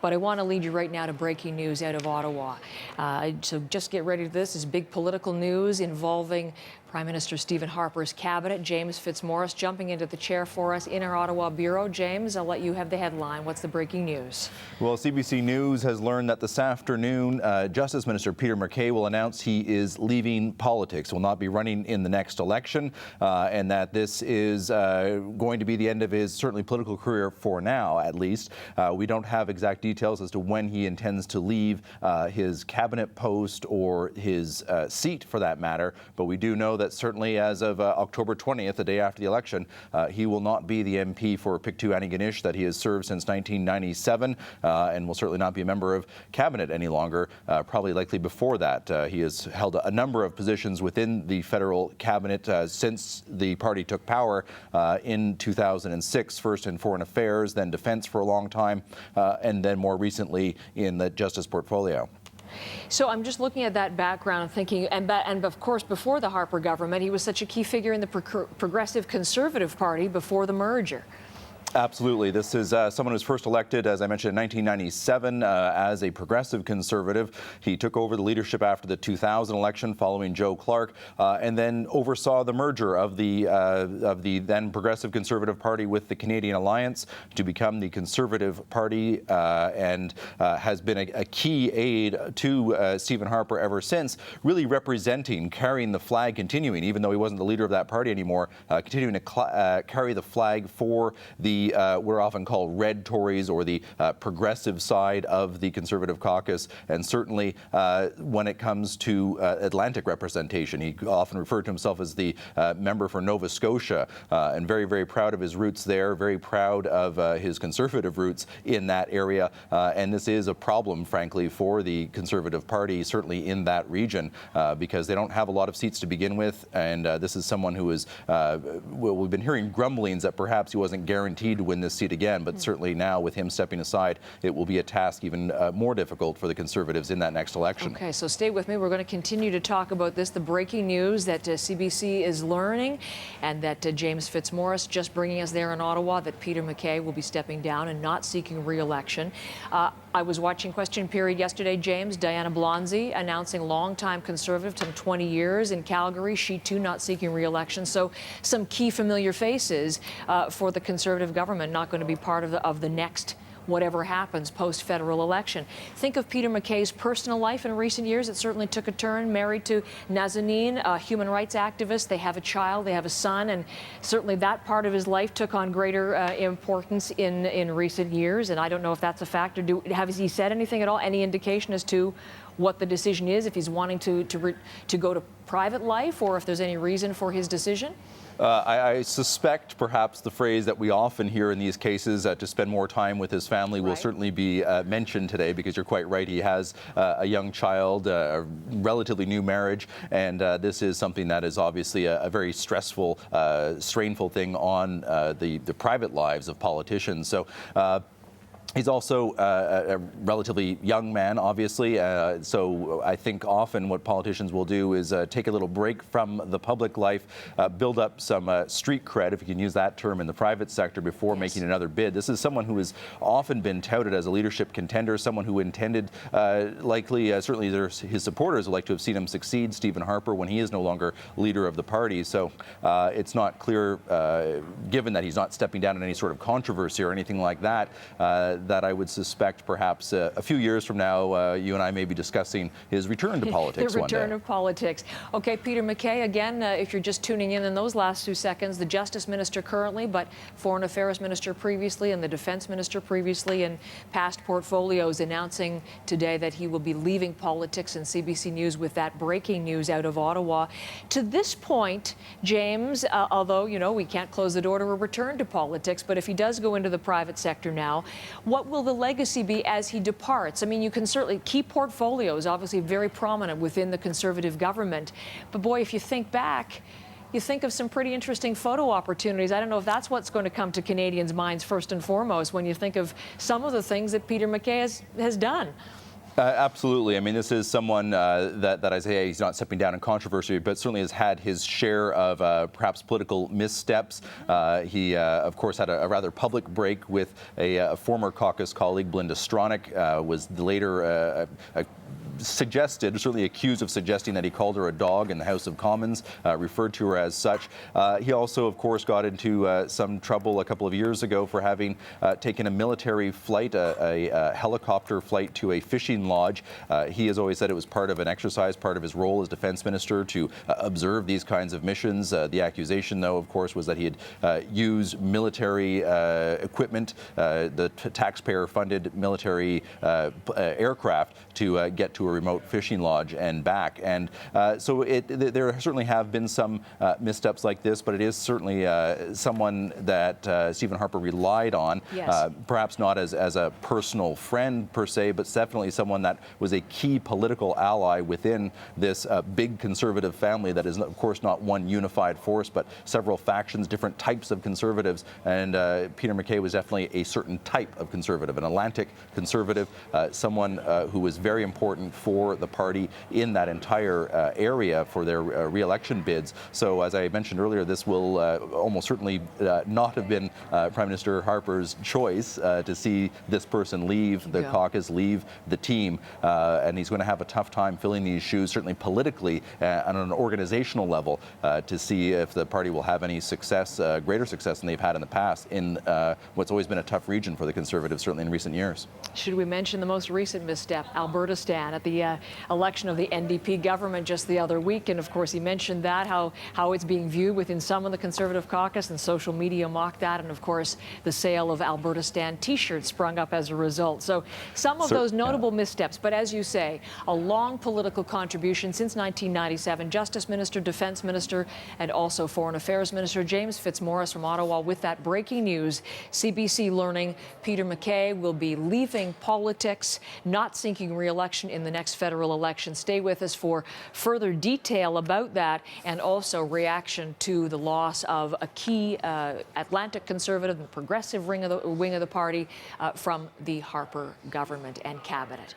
But I want to lead you right now to breaking news out of Ottawa. So just get ready for this. This is big political news involving Prime Minister Stephen Harper's cabinet. James Fitzmaurice jumping into the chair for us in our Ottawa bureau. James, I'll let you have the headline. What's the breaking news? Well, CBC News has learned that this afternoon, Justice Minister Peter MacKay will announce he is leaving politics, will not be running in the next election, and that this is going to be the end of his certainly political career for now, at least. We don't have exact details as to when he intends to leave his cabinet post or his seat, for that matter, but we do know that certainly as of October 20th, the day after the election, he will not be the MP for Pictou-Antigonish that he has served since 1997, and will certainly not be a member of cabinet any longer, probably likely before that. He has held a number of positions within the federal cabinet since the party took power in 2006, first in foreign affairs, then defense for a long time, and then more recently in the justice portfolio. So I'm just looking at that background and thinking, and of course, before the Harper government, he was such a key figure in the Progressive Conservative Party before the merger. Absolutely. This is someone who was first elected, as I mentioned, in 1997 as a progressive conservative. He took over the leadership after the 2000 election following Joe Clark, and then oversaw the merger of the then Progressive Conservative Party with the Canadian Alliance to become the Conservative Party, and has been a key aid to Stephen Harper ever since, really representing, carrying the flag, continuing, even though he wasn't the leader of that party anymore, continuing to carry the flag for the we're often called red Tories, or the progressive side of the Conservative caucus, and certainly when it comes to Atlantic representation, he often referred to himself as the member for Nova Scotia, and very, very proud of his roots there, very proud of his Conservative roots in that area, and this is a problem, frankly, for the Conservative Party, certainly in that region, because they don't have a lot of seats to begin with, and this is someone who is, we've been hearing grumblings that perhaps he wasn't guaranteed to win this seat again, but certainly now with him stepping aside, it will be a task even more difficult for the Conservatives in that next election. Okay, so stay with me. We're going to continue to talk about this, the breaking news that CBC is learning, and that James Fitzmaurice just bringing us there in Ottawa, that Peter MacKay will be stepping down and not seeking re-election. I was watching Question Period yesterday, James. Diana Blonsey announcing longtime Conservative, some 20 years in Calgary. She too not seeking re-election. So some key familiar faces for the Conservative government, not going to be part of the next whatever happens post-federal election. Think of Peter MacKay's personal life in recent years. It certainly took a turn. Married to Nazanin, a human rights activist. They have a child, they have a son, and certainly that part of his life took on greater importance in recent years. And I don't know if that's a factor. Has he said anything at all? Any indication as to what the decision is, if he's wanting to go to private life, or if there's any reason for his decision? I suspect perhaps the phrase that we often hear in these cases, to spend more time with his family, will certainly be mentioned today, because you're quite right. He has a young child, a relatively new marriage, and this is something that is obviously a very stressful, strainful thing on the private lives of politicians. So he's also a relatively young man, obviously, so I think often what politicians will do is take a little break from the public life, build up some street cred, if you can use that term, in the private sector before making another bid. This is someone who has often been touted as a leadership contender, someone who intended, likely, certainly his supporters would like to have seen him succeed Stephen Harper when he is no longer leader of the party. So it's not clear, given that he's not stepping down in any sort of controversy or anything like that, that I would suspect perhaps a few years from now, you and I may be discussing his return to politics one day. The return of politics. Okay, Peter MacKay, again, if you're just tuning in those last 2 seconds, the Justice Minister currently, but Foreign Affairs Minister previously, and the Defense Minister previously in past portfolios, announcing today that he will be leaving politics, and CBC News with that breaking news out of Ottawa. To this point, James, although, you know, we can't close the door to a return to politics, but if he does go into the private sector now, what will the legacy be as he departs? I mean, you can certainly keep portfolios, obviously very prominent within the Conservative government. But boy, if you think back, you think of some pretty interesting photo opportunities. I don't know if that's what's going to come to Canadians' minds first and foremost when you think of some of the things that Peter MacKay has done. Absolutely. I mean, this is someone that I say he's not stepping down in controversy, but certainly has had his share of perhaps political missteps. He, of course, had a rather public break with a former caucus colleague, Belinda Stronach, was later suggested, certainly accused of suggesting that he called her a dog in the House of Commons, referred to her as such. He also, of course, got into some trouble a couple of years ago for having taken a military flight, a helicopter flight to a fishing lodge. He has always said it was part of an exercise, part of his role as defense minister to observe these kinds of missions. The accusation, though, of course, was that he had used military equipment, the taxpayer-funded military aircraft to get to a remote fishing lodge and back. And so there certainly have been some missteps like this, but it is certainly someone that Stephen Harper relied on, yes. Perhaps not as a personal friend per se, but definitely someone that was a key political ally within this big conservative family that is, of course, not one unified force, but several factions, different types of conservatives. And Peter MacKay was definitely a certain type of conservative, an Atlantic conservative, someone who was very important for the party in that entire area for their re-election bids. So, as I mentioned earlier, this will almost certainly not have been Prime Minister Harper's choice to see this person leave the caucus, leave the team, and he's going to have a tough time filling these shoes, certainly politically and on an organizational level, to see if the party will have any success, greater success than they've had in the past in what's always been a tough region for the Conservatives, certainly in recent years. Should we mention the most recent misstep, Albertistan, at the election of the NDP government just the other week? And of course, he mentioned that, how it's being viewed within some of the Conservative caucus, and social media mocked that. And of course, the sale of Albertistan t-shirts sprung up as a result. So some of those notable missteps, but as you say, a long political contribution since 1997. Justice Minister, Defense Minister, and also Foreign Affairs Minister James Fitzmaurice from Ottawa with that breaking news. CBC learning Peter MacKay will be leaving politics, not seeking re-election in the next federal election. Stay with us for further detail about that, and also reaction to the loss of a key Atlantic conservative and progressive wing of the party from the Harper government and cabinet.